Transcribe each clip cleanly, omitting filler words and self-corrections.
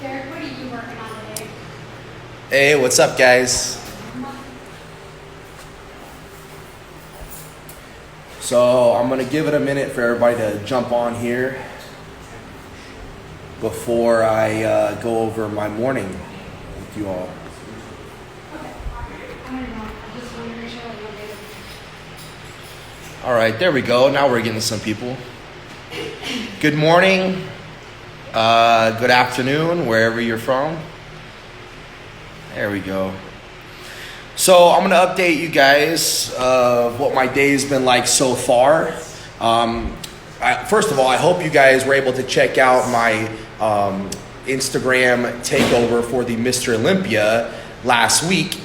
Derek, what are you working on today? Hey, what's up, guys? So I'm gonna give it a minute for everybody to jump on here before I go over my morning with you all. Okay. I don't know. I just want to make sure that you're good. All right, there we go. Now we're getting some people. Good morning, good afternoon, wherever you're from. There we go. So I'm gonna update you guys of what my day's been like so far. First of all, I hope you guys were able to check out my Instagram takeover for the Mr. Olympia last week.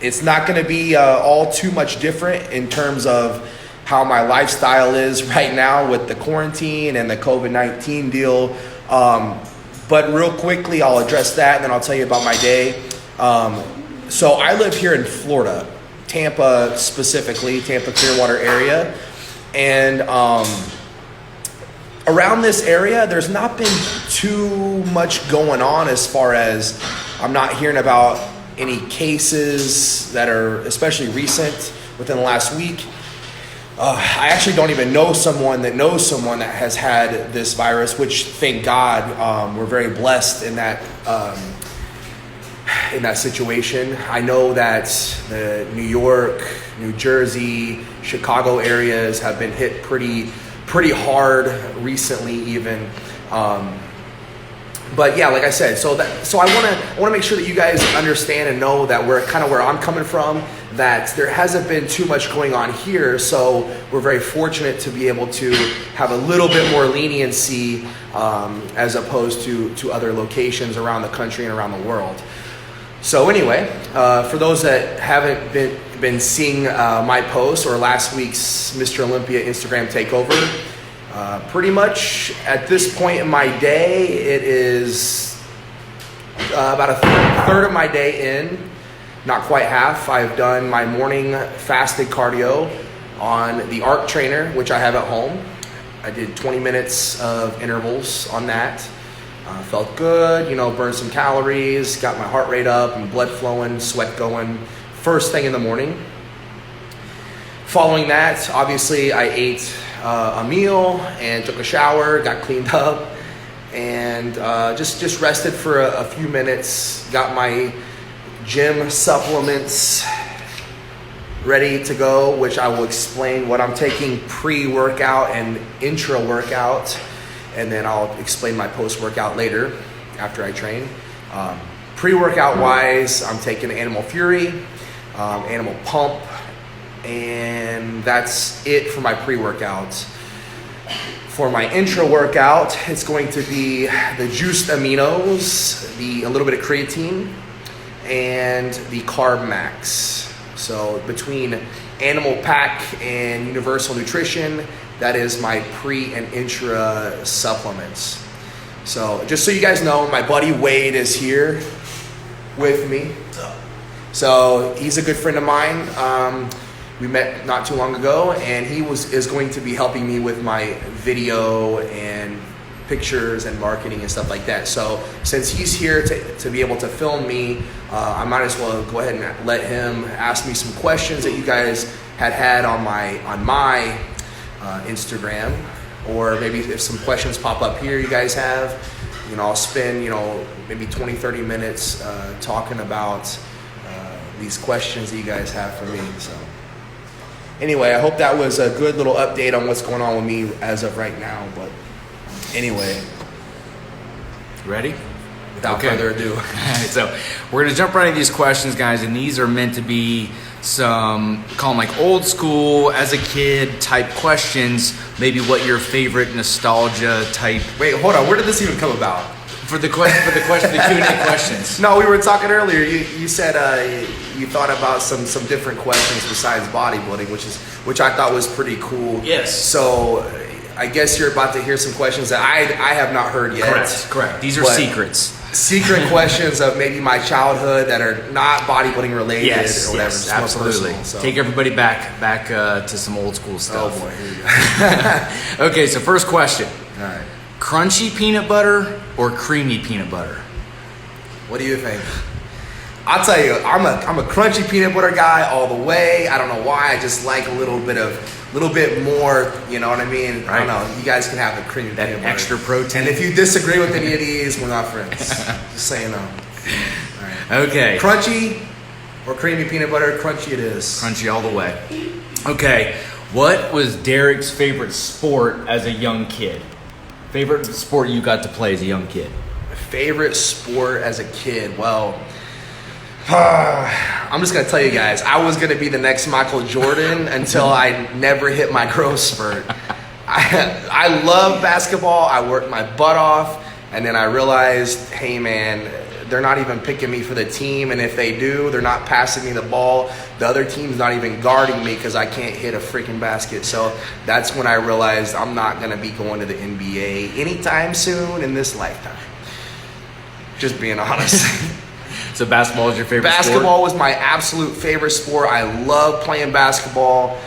It's not gonna be all too much different in terms of how my lifestyle is right now with the quarantine and the COVID-19 deal. But real quickly, I'll address that and then I'll tell you about my day. So I live here in Florida, Tampa specifically, Tampa Clearwater area. And around this area, there's not been too much going on as far as I'm not hearing about any cases that are especially recent within the last week. I actually don't even know someone that knows someone that has had this virus, which thank God, we're very blessed in that situation. I know that the New York, New Jersey, Chicago areas have been hit pretty hard recently even. But yeah, like I said, so I want to make sure that you guys understand and know that we're kind of where I'm coming from, that there hasn't been too much going on here. So we're very fortunate to be able to have a little bit more leniency as opposed to other locations around the country and around the world. So anyway, for those that haven't been seeing my post or last week's Mr. Olympia Instagram takeover, pretty much at this point in my day, it is about a third of my day in, not quite half. I've done my morning fasted cardio on the ARC trainer, which I have at home. I did 20 minutes of intervals on that. Felt good, burned some calories, got my heart rate up and blood flowing, sweat going, first thing in the morning. Following that, obviously I ate a meal and took a shower, got cleaned up, and just rested for a few minutes, got my gym supplements ready to go, which I will explain what I'm taking pre-workout and intra-workout. And then I'll explain my post-workout later after I train. Pre-workout wise, I'm taking Animal Fury, Animal Pump, and that's it for my pre-workout. For my intra-workout, it's going to be the juiced aminos, a little bit of creatine, and the Carb Max. So between Animal Pack and Universal Nutrition, that is my pre and intra supplements. So just so you guys know, my buddy Wade is here with me. So he's a good friend of mine. We met not too long ago, and he is going to be helping me with my video and pictures and marketing and stuff like that. So since he's here to be able to film me, I might as well go ahead and let him ask me some questions that you guys had on my Instagram, or maybe if some questions pop up here you guys have, I'll spend maybe 20-30 minutes talking about these questions that you guys have for me. So anyway, I hope that was a good little update on what's going on with me as of right now. But anyway, ready? Without further ado. So we're gonna jump right into these questions, guys, and these are meant to be some, call them like old school, as a kid type questions. Maybe what your favorite nostalgia type. Wait, hold on. Where did this even come about? For the Q&A questions. No, we were talking earlier. You said you thought about some different questions besides bodybuilding, which I thought was pretty cool. Yes. So I guess you're about to hear some questions that I have not heard yet. Correct. These are secrets. Secret questions of maybe my childhood that are not bodybuilding related or whatever. Yes, absolutely. Personal, so. Take everybody back to some old school stuff. Oh boy, here we go. Okay, so first question. All right. Crunchy peanut butter or creamy peanut butter? What do you think? I'll tell you, I'm a crunchy peanut butter guy all the way. I don't know why. I just like a little bit more. You know what I mean? Right. I don't know. You guys can have the creamy That peanut butter. extra protein. And if you disagree with any of these, we're not friends. Just saying no. All right. Okay. Crunchy or creamy peanut butter? Crunchy it is. Crunchy all the way. Okay. What was Derek's favorite sport as a young kid? Favorite sport you got to play as a young kid? Favorite sport as a kid? Well, I'm just gonna tell you guys, I was gonna be the next Michael Jordan until I never hit my growth spurt. I love basketball. I worked my butt off, and then I realized, hey man, they're not even picking me for the team, and if they do, they're not passing me the ball. The other team's not even guarding me because I can't hit a freaking basket. So that's when I realized I'm not gonna be going to the NBA anytime soon in this lifetime. Just being honest. So basketball is your favorite Basketball sport? was my absolute favorite sport. I love playing basketball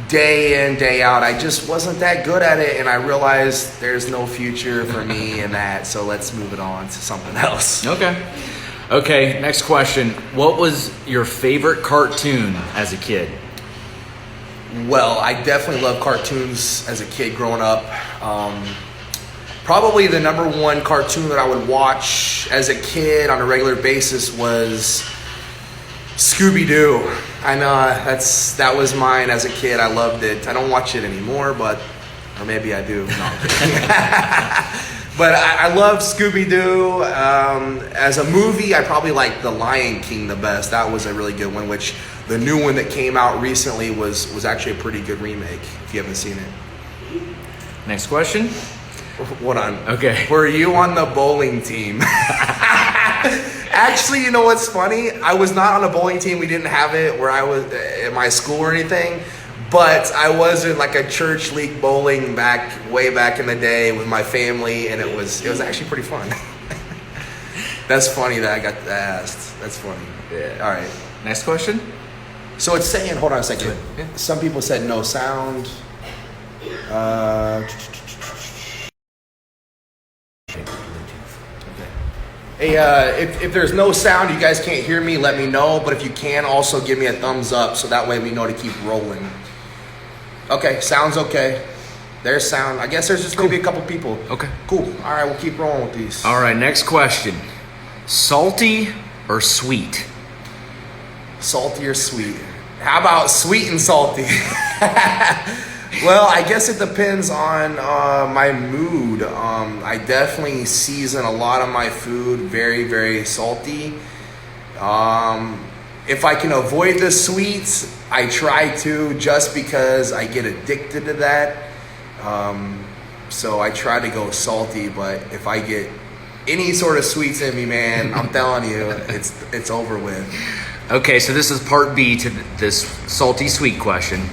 day in, day out. I just wasn't that good at it, and I realized there's no future for me in that, so let's move it on to something else. Okay, next question. What was your favorite cartoon as a kid? Well, I definitely loved cartoons as a kid growing up. Probably the number one cartoon that I would watch as a kid on a regular basis was Scooby-Doo. I know that was mine as a kid. I loved it. I don't watch it anymore, or maybe I do. No, I'm kidding. But I love Scooby-Doo. As a movie, I probably like The Lion King the best. That was a really good one, which the new one that came out recently was actually a pretty good remake, if you haven't seen it. Next question. Hold on. Okay. Were you on the bowling team? Actually, you know what's funny? I was not on a bowling team. We didn't have it where I was at my school or anything. But I was in like a church league bowling way back in the day with my family, and it was actually pretty fun. That's funny that I got asked. That's funny. Yeah. All right. Next question. So it's saying, hold on a second. Yeah. Some people said no sound. Hey, if there's no sound, you guys can't hear me, let me know. But if you can, also give me a thumbs up so that way we know to keep rolling. Okay, sound's okay. There's sound. I guess there's just going to be a couple people. Okay. Cool. All right, we'll keep rolling with these. All right, next question. Salty or sweet? Salty or sweet? How about sweet and salty? Well, I guess it depends on my mood. I definitely season a lot of my food very, very salty. If I can avoid the sweets, I try to, just because I get addicted to that. So I try to go salty, but if I get any sort of sweets in me, man, I'm telling you, it's over with. Okay, so this is part B to this salty sweet question.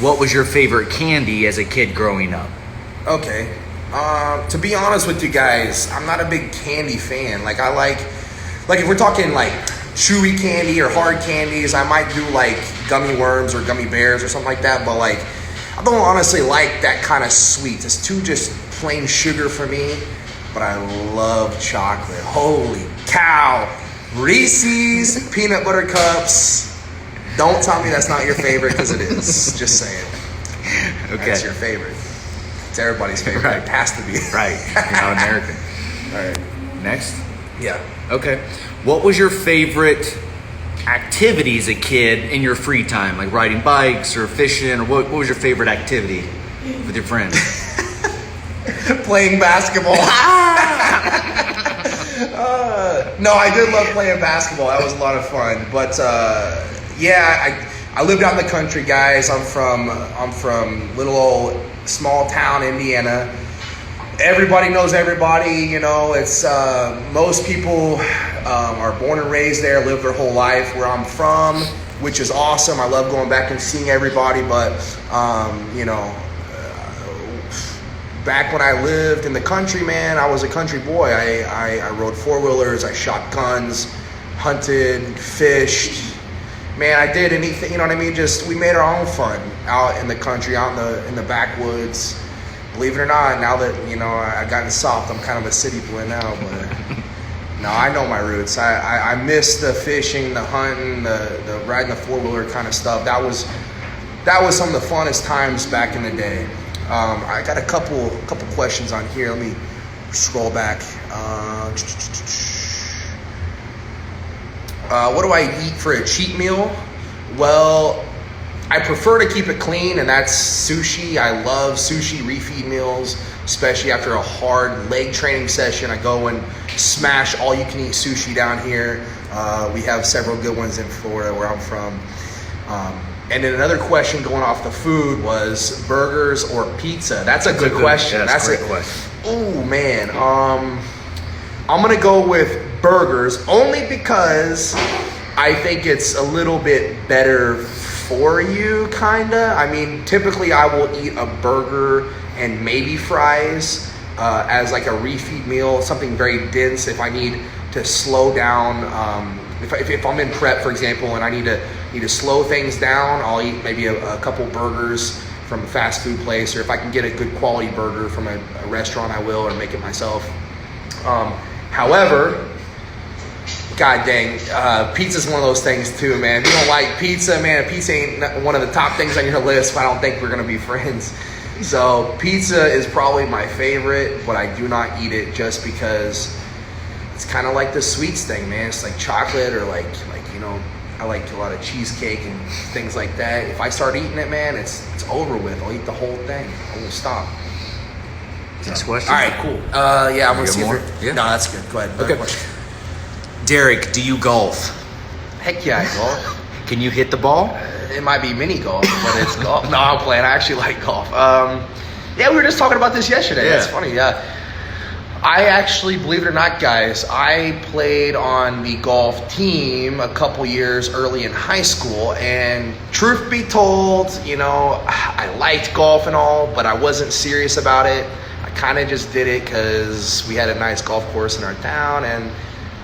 What was your favorite candy as a kid growing up? Okay. To be honest with you guys, I'm not a big candy fan. Like, I like if we're talking like chewy candy or hard candies, I might do like gummy worms or gummy bears or something like that. But like, I don't honestly like that kind of sweet. It's too just plain sugar for me. But I love chocolate. Holy cow. Reese's peanut butter cups. Don't tell me that's not your favorite, because it is. Just saying. Okay. That's your favorite. It's everybody's favorite. Right. It has to be. Right. You're not American. All right. Next. Yeah. Okay. What was your favorite activity as a kid in your free time? Like riding bikes or fishing, or what was your favorite activity with your friends? Playing basketball. No, I did love playing basketball. That was a lot of fun. But yeah, I lived out in the country, guys. I'm from little old small town Indiana. Everybody knows everybody. You know, it's most people are born and raised there, live their whole life where I'm from, which is awesome. I love going back and seeing everybody. But you know, back when I lived in the country, man, I was a country boy. I rode four-wheelers, I shot guns, hunted, fished. Man, I did anything, you know what I mean? Just, we made our own fun out in the country, out in the backwoods. Believe it or not, now that, you know, I gotten soft, I'm kind of a city boy now, but No, I know my roots. I miss the fishing, the hunting, the riding the 4-wheeler kind of stuff. That was some of the funnest times back in the day. I got a couple questions on here. Let me scroll back. What do I eat for a cheat meal? Well, I prefer to keep it clean, and that's sushi. I love sushi refeed meals, especially after a hard leg training session. I go and smash all you can eat sushi down here. We have several good ones in Florida where I'm from. And then another question going off the food was burgers or pizza. That's a good question. Yeah, that's a great question. Oh man, I'm gonna go with burgers only because I think it's a little bit better for you, kinda. I mean, typically I will eat a burger and maybe fries as like a refeed meal, something very dense if I need to slow down. If I'm in prep, for example, and I need to slow things down, I'll eat maybe a couple burgers from a fast food place, or if I can get a good quality burger from a restaurant, I will, or make it myself. However, god dang, pizza's one of those things too, man. If you don't like pizza, man, pizza ain't one of the top things on your list. I don't think we're gonna be friends. So pizza is probably my favorite, but I do not eat it just because it's kind of like the sweets thing, man. It's like chocolate or like you know, I like a lot of cheesecake and things like that. If I start eating it, man, it's over with. I'll eat the whole thing. I won't stop. Next question. All right, cool. Yeah, I'm gonna see more? if Yeah. No, that's good. Go ahead. Okay. Derek, do you golf? Heck yeah, I golf. Can you hit the ball? It might be mini golf, but it's golf. No, I'm playing. I actually like golf. Yeah, we were just talking about this yesterday. Yeah. That's funny. Yeah. I actually, believe it or not, guys, I played on the golf team a couple years early in high school, and truth be told, you know, I liked golf and all, but I wasn't serious about it. I kind of just did it because we had a nice golf course in our town, and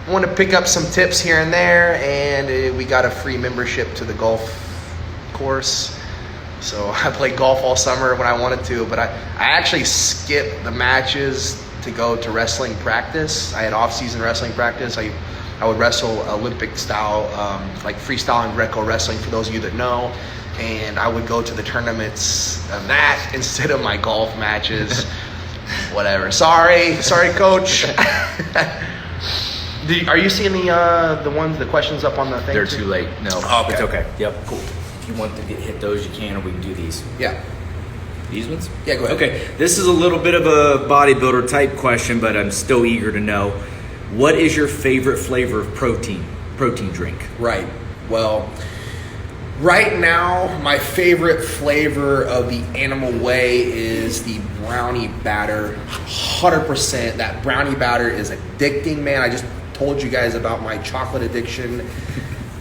I wanted to pick up some tips here and there, and we got a free membership to the golf course. So I played golf all summer when I wanted to, but I actually skipped the matches to go to wrestling practice. I had off-season wrestling practice. I would wrestle Olympic style, like freestyle and Greco wrestling, for those of you that know. And I would go to the tournaments of that instead of my golf matches. Whatever. Sorry, coach. Are you seeing the questions up on the thing? They're too late. No, Okay. it's okay. Yep, cool. If you want to hit those, you can, or we can do these. Yeah. These ones? Yeah, go ahead. Okay, this is a little bit of a bodybuilder type question, but I'm still eager to know. What is your favorite flavor of protein drink? Right. Well, right now, my favorite flavor of the Animal Whey is the brownie batter. 100%. That brownie batter is addicting, man. I just told you guys about my chocolate addiction.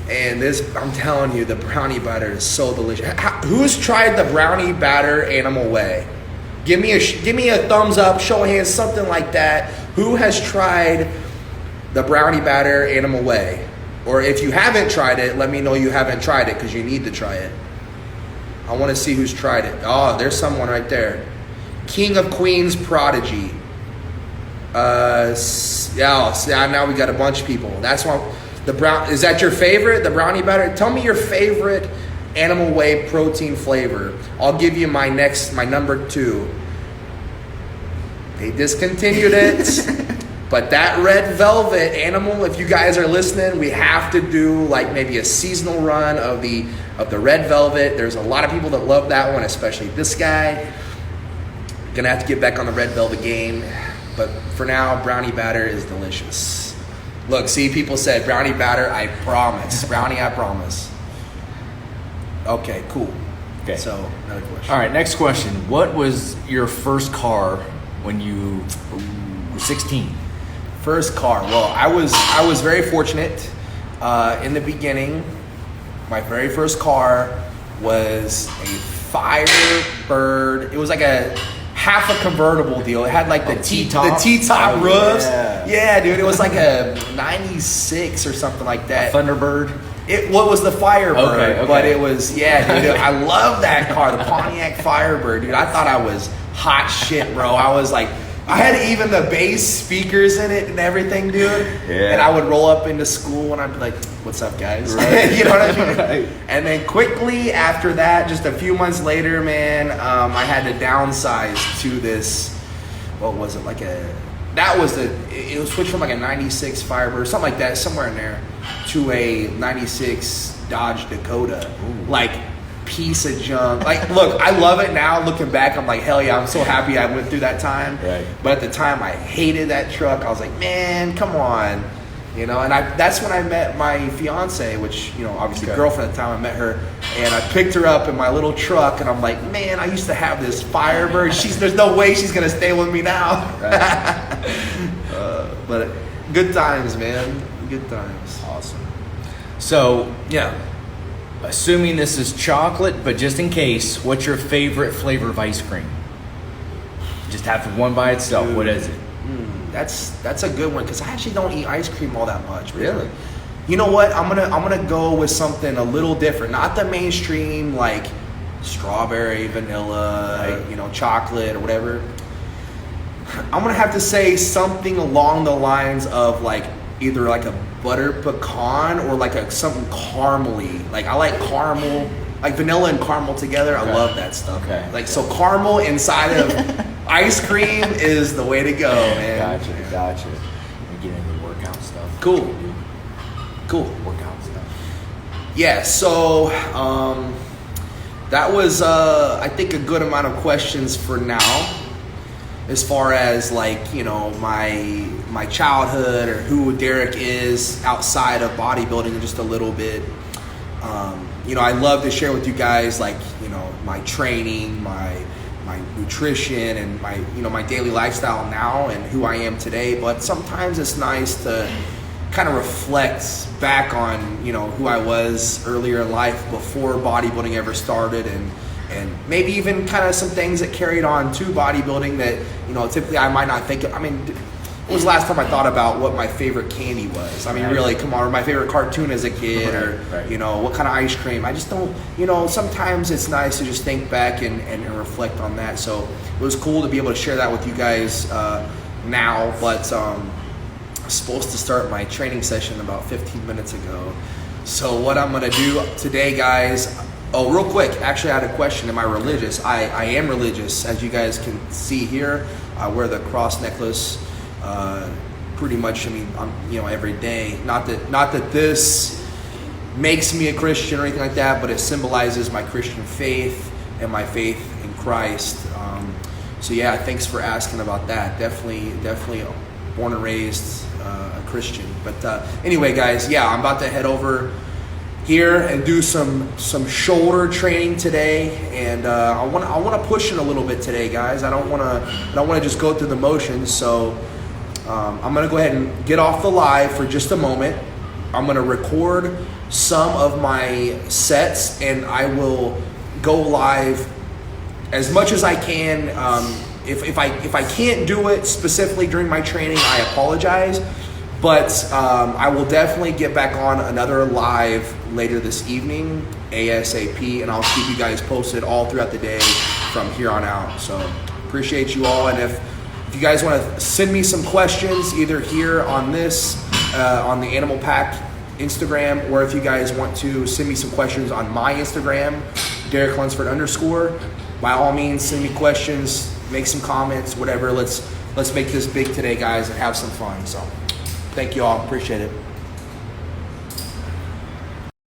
And this, I'm telling you, the brownie batter is so delicious. Who's tried the brownie batter Animal Whey? Give me a thumbs up, show of hands, something like that. Who has tried the brownie batter Animal Whey? Or if you haven't tried it, let me know you haven't tried it, because you need to try it. I want to see who's tried it. Oh, there's someone right there. King of Queens Prodigy. Yeah, now we got a bunch of people. That's why. Is that your favorite, the brownie batter? Tell me your favorite Animal Whey protein flavor. I'll give you my number 2. They discontinued it. But that red velvet Animal, if you guys are listening, we have to do like maybe a seasonal run of the red velvet. There's a lot of people that love that one, especially this guy. Gonna have to get back on the red velvet game. But for now, brownie batter is delicious. Look, see, people said brownie batter, I promise. Brownie, I promise. Okay, cool. Okay. So, another question. All right, next question. What was your first car when you were 16? First car. Well, I was very fortunate. In the beginning, my very first car was a Firebird. It was like a half a convertible deal. It had like the T-top roofs. Yeah, dude. It was like a 96 or something like that. Thunderbird. What was the Firebird? Okay. But it was, yeah, dude. I love that car, the Pontiac Firebird, dude. I thought I was hot shit, bro. I was like I had even the bass speakers in it and everything, dude. Yeah. And I would roll up into school and I'd be like, "What's up, guys?" Right. You know what I mean? Right. And then quickly after that, just a few months later, man, I had to downsize to this. What was it? It was switched from like a 96 Firebird, something like that, somewhere in there, to a 96 Dodge Dakota. Ooh. Like, piece of junk. Like, look, I love it now. Looking back, I'm like, hell yeah, I'm so happy I went through that time. Right. But at the time, I hated that truck. I was like, man, come on. You know, and that's when I met my fiance, which, you know, obviously girlfriend at the time. I met her, and I picked her up in my little truck, and I'm like, man, I used to have this Firebird. There's no way she's gonna stay with me now. Right. But good times, man. Good times. Awesome. So, Yeah. assuming this is chocolate, but just in case, what's your favorite flavor of ice cream? Just have one by itself. Dude. What is it? That's a good one because I actually don't eat ice cream all that much. Really? You know what? I'm gonna go with something a little different, not the mainstream like strawberry, vanilla, Right. you know, chocolate or whatever. I'm gonna have to say something along the lines of like either like a butter pecan or like something caramely. Like I like caramel, like vanilla and caramel together. I love that stuff. Okay. Like so caramel inside of ice cream is the way to go, man. Gotcha. We get into the workout stuff. Cool. Workout stuff. Yeah, so that was I think a good amount of questions for now. As far as like, you know, my childhood or who Derek is outside of bodybuilding just a little bit. You know, I love to share with you guys like, you know, my training, my nutrition and my daily lifestyle now and who I am today. But sometimes it's nice to kind of reflect back on, you know, who I was earlier in life before bodybuilding ever started and maybe even kind of some things that carried on to bodybuilding that, you know, typically I might not think of. I mean, when was the last time I thought about what my favorite candy was? I mean, really, come on, or my favorite cartoon as a kid, or, you know, what kind of ice cream. I just don't, you know, sometimes it's nice to just think back and reflect on that. So it was cool to be able to share that with you guys now, but I'm supposed to start my training session about 15 minutes ago. So what I'm going to do today, guys, oh, real quick, actually I had a question. Am I religious? I am religious. As you guys can see here, I wear the cross necklace pretty much, I mean, you know, every day. Not that this makes me a Christian or anything like that, but it symbolizes my Christian faith and my faith in Christ. So yeah, thanks for asking about that. Definitely born and raised a Christian. But anyway, guys, yeah, I'm about to head over here and do some shoulder training today, and I want to push it a little bit today, guys. I don't want to just go through the motions. So I'm gonna go ahead and get off the live for just a moment. I'm gonna record some of my sets, and I will go live as much as I can. If I can't do it specifically during my training, I apologize. But I will definitely get back on another live later this evening, ASAP, and I'll keep you guys posted all throughout the day from here on out. So appreciate you all, and if you guys want to send me some questions, either here on this, on the Animal Pack Instagram, or if you guys want to send me some questions on my Instagram, Derek Lunsford _, by all means, send me questions, make some comments, whatever. Let's make this big today, guys, and have some fun. So thank you all. Appreciate it.